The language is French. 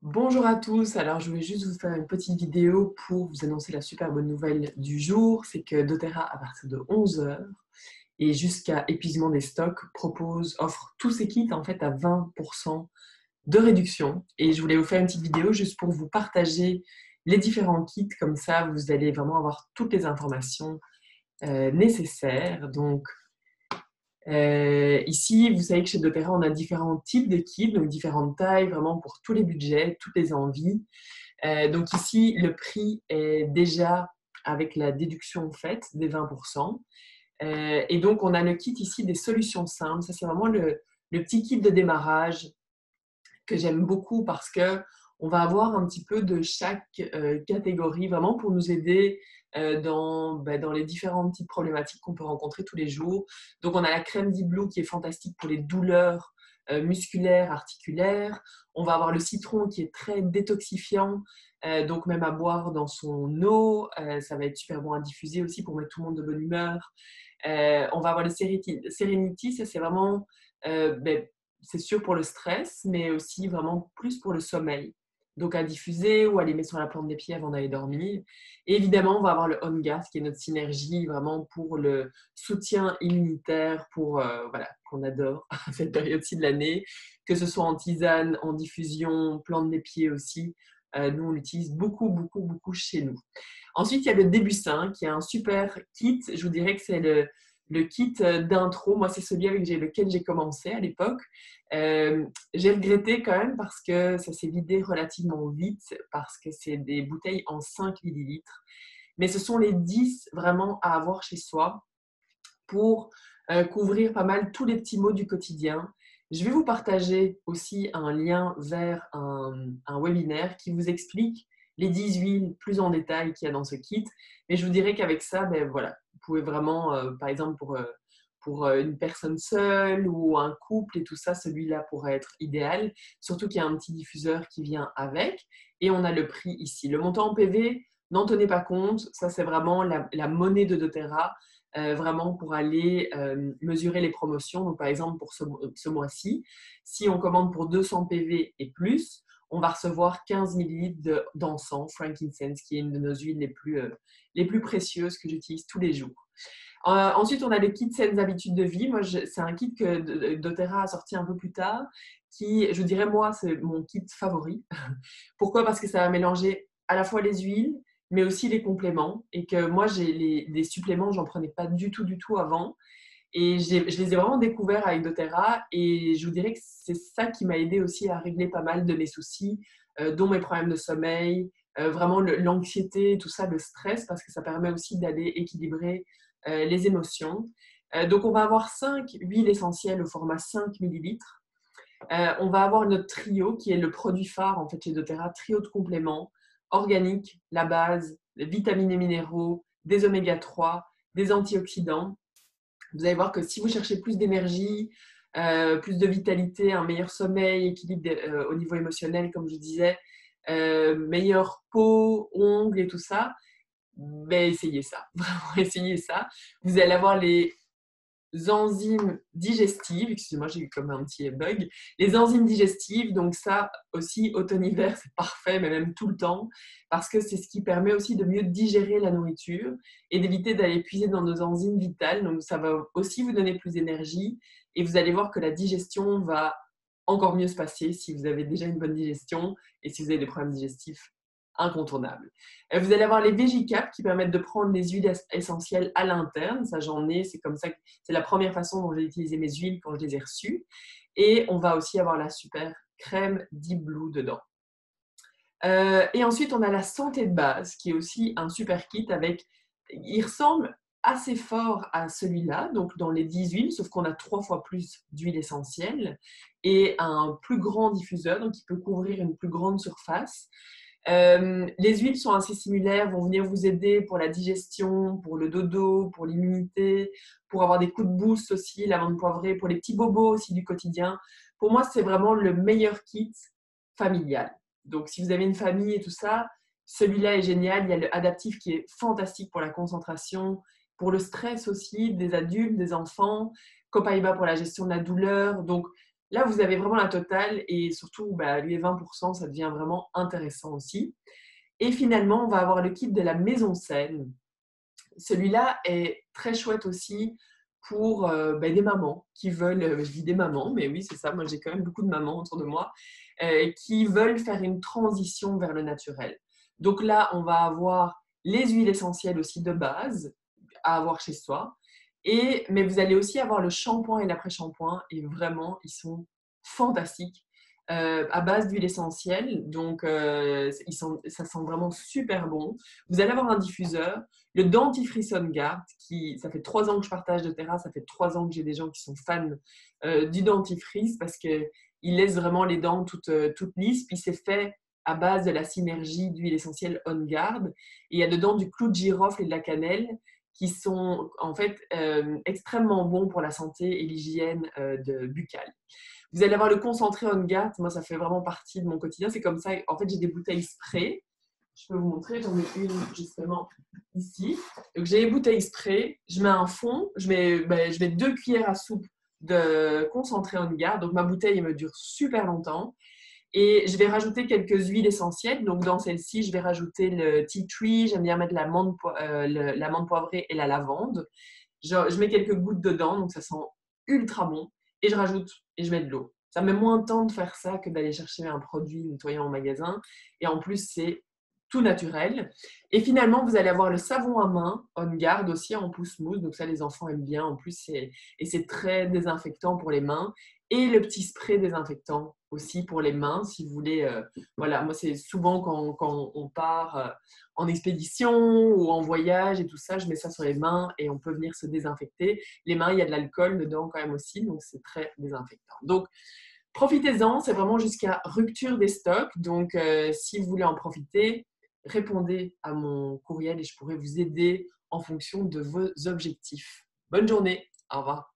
Bonjour à tous, alors je voulais juste vous faire une petite vidéo pour vous annoncer la super bonne nouvelle du jour, c'est que doTERRA à partir de 11 heures et jusqu'à épuisement des stocks offre tous ses kits en fait à 20% de réduction et je voulais vous faire une petite vidéo juste pour vous partager les différents kits, comme ça vous allez vraiment avoir toutes les informations nécessaires. Donc ici, vous savez que chez doTERRA, on a différents types de kits, donc différentes tailles, vraiment pour tous les budgets, toutes les envies. Donc ici, le prix est déjà avec la déduction faite des 20%. Et donc, on a le kit ici des solutions simples. Ça, c'est vraiment le petit kit de démarrage que j'aime beaucoup parce que on va avoir un petit peu de chaque catégorie, vraiment pour nous aider dans les différentes petites problématiques qu'on peut rencontrer tous les jours. Donc, on a la crème d'Iblou qui est fantastique pour les douleurs musculaires, articulaires. On va avoir le citron qui est très détoxifiant, donc même à boire dans son eau. Ça va être super bon à diffuser aussi pour mettre tout le monde de bonne humeur. On va avoir le Serenity, ça c'est vraiment c'est sûr pour le stress, mais aussi vraiment plus pour le sommeil. Donc à diffuser ou à les mettre sur la plante des pieds avant d'aller dormir. Et évidemment, on va avoir le On Gas, qui est notre synergie vraiment pour le soutien immunitaire, pour voilà, qu'on adore à cette période-ci de l'année, que ce soit en tisane, en diffusion, plante des pieds aussi. Nous, on l'utilise beaucoup, beaucoup, beaucoup chez nous. Ensuite, il y a le Débussin, qui est un super kit. Je vous dirais que c'est le kit d'intro. Moi, c'est celui avec lequel j'ai commencé à l'époque. J'ai regretté quand même parce que ça s'est vidé relativement vite, parce que c'est des bouteilles en 5 millilitres. Mais ce sont les 10 vraiment à avoir chez soi pour couvrir pas mal tous les petits mots du quotidien. Je vais vous partager aussi un lien vers un webinaire qui vous explique les 10 huiles plus en détail qu'il y a dans ce kit. Mais je vous dirais qu'avec ça, ben voilà, vous pouvez vraiment, par exemple, pour une personne seule ou un couple et tout ça, celui-là pourrait être idéal. Surtout qu'il y a un petit diffuseur qui vient avec. Et on a le prix ici. Le montant en PV, n'en tenez pas compte. Ça, c'est vraiment la monnaie de doTERRA. Vraiment pour aller mesurer les promotions. Donc, par exemple, pour ce mois-ci, si on commande pour 200 PV et plus, on va recevoir 15 millilitres d'encens, frankincense, qui est une de nos huiles les plus précieuses que j'utilise tous les jours. Ensuite, on a le kit Saines Habitudes de Vie. Moi, c'est un kit que doTERRA a sorti un peu plus tard, qui, je dirais, moi, c'est mon kit favori. Pourquoi? Parce que ça va mélanger à la fois les huiles, mais aussi les compléments. Et que moi, les suppléments, j'en prenais pas du tout avant. Et je les ai vraiment découverts avec doTERRA. Et je vous dirais que c'est ça qui m'a aidé aussi à régler pas mal de mes soucis, dont mes problèmes de sommeil, vraiment l'anxiété, tout ça, le stress, parce que ça permet aussi d'aller équilibrer les émotions. Donc, on va avoir 5 huiles essentielles au format 5 millilitres. On va avoir notre trio qui est le produit phare en fait chez doTERRA, trio de compléments organiques, la base, les vitamines et minéraux, des oméga 3, des antioxydants. Vous allez voir que si vous cherchez plus d'énergie, plus de vitalité, un meilleur sommeil, équilibre au niveau émotionnel, comme je disais, meilleure peau, ongles et tout ça, ben essayez ça, vraiment essayez ça. Vous allez avoir les enzymes digestives, excusez-moi, j'ai eu comme un petit bug, les enzymes digestives, donc ça aussi, automne-hiver, c'est parfait, mais même tout le temps, parce que c'est ce qui permet aussi de mieux digérer la nourriture et d'éviter d'aller puiser dans nos enzymes vitales, donc ça va aussi vous donner plus d'énergie et vous allez voir que la digestion va encore mieux se passer si vous avez déjà une bonne digestion et si vous avez des problèmes digestifs incontournables. Vous allez avoir les Végicap qui permettent de prendre les huiles essentielles à l'interne. Ça, j'en ai. C'est comme ça que c'est la première façon dont j'ai utilisé mes huiles quand je les ai reçues. Et on va aussi avoir la super crème d'Iblou dedans. Et ensuite, on a la santé de base qui est aussi un super kit avec. Il ressemble assez fort à celui-là, donc dans les 10 huiles, sauf qu'on a 3 fois plus d'huile essentielle et un plus grand diffuseur, donc qui peut couvrir une plus grande surface. Les huiles sont assez similaires, vont venir vous aider pour la digestion, pour le dodo, pour l'immunité, pour avoir des coups de boost aussi, l'amande poivrée, pour les petits bobos aussi du quotidien. Pour moi, c'est vraiment le meilleur kit familial. Donc, si vous avez une famille et tout ça, celui-là est génial. Il y a le adaptif qui est fantastique pour la concentration, pour le stress aussi, des adultes, des enfants. Copaiba pour la gestion de la douleur. Donc, Là, vous avez vraiment la totale et surtout, bah, les 20%, ça devient vraiment intéressant aussi. Et finalement, on va avoir le kit de la maison scène. Celui-là est très chouette aussi pour bah, des mamans qui veulent, je dis des mamans, mais oui, c'est ça, moi j'ai quand même beaucoup de mamans autour de moi, qui veulent faire une transition vers le naturel. Donc là, on va avoir les huiles essentielles aussi de base à avoir chez soi, mais vous allez aussi avoir le shampoing et l'après-shampoing, et vraiment, ils sont fantastiques. À base d'huile essentielle, donc ça sent vraiment super bon. Vous allez avoir un diffuseur, le dentifrice On Guard, ça fait 3 ans que je partage de terrasse, ça fait 3 ans que j'ai des gens qui sont fans du dentifrice parce qu'il laisse vraiment les dents toutes lisses, puis c'est fait à base de la synergie d'huile essentielle On Guard. Et il y a dedans du clou de girofle et de la cannelle qui sont en fait extrêmement bons pour la santé et l'hygiène buccale. Vous allez avoir le concentré On Guard, moi ça fait vraiment partie de mon quotidien, c'est comme ça, en fait j'ai des bouteilles spray. Je peux vous montrer, j'en ai une justement ici. Donc j'ai les bouteilles spray, je mets un fond, je mets 2 cuillères à soupe de concentré On Guard. Donc ma bouteille elle me dure super longtemps. Et je vais rajouter quelques huiles essentielles. Donc dans celle-ci, je vais rajouter le tea tree, j'aime bien mettre l'amande poivrée et la lavande. Je mets quelques gouttes dedans, donc ça sent ultra bon. Et je rajoute et je mets de l'eau. Ça met moins de temps de faire ça que d'aller chercher un produit nettoyant en magasin. Et en plus, c'est tout naturel. Et finalement, vous allez avoir le savon à main On Guard aussi en pousse mousse. Donc ça, les enfants aiment bien. En plus, c'est très désinfectant pour les mains. Et le petit spray désinfectant aussi pour les mains, si vous voulez. Voilà, moi, c'est souvent quand on part en expédition ou en voyage et tout ça, je mets ça sur les mains et on peut venir se désinfecter. Les mains, il y a de l'alcool dedans quand même aussi, donc c'est très désinfectant. Donc, profitez-en, c'est vraiment jusqu'à rupture des stocks. Donc, si vous voulez en profiter, répondez à mon courriel et je pourrai vous aider en fonction de vos objectifs. Bonne journée, au revoir.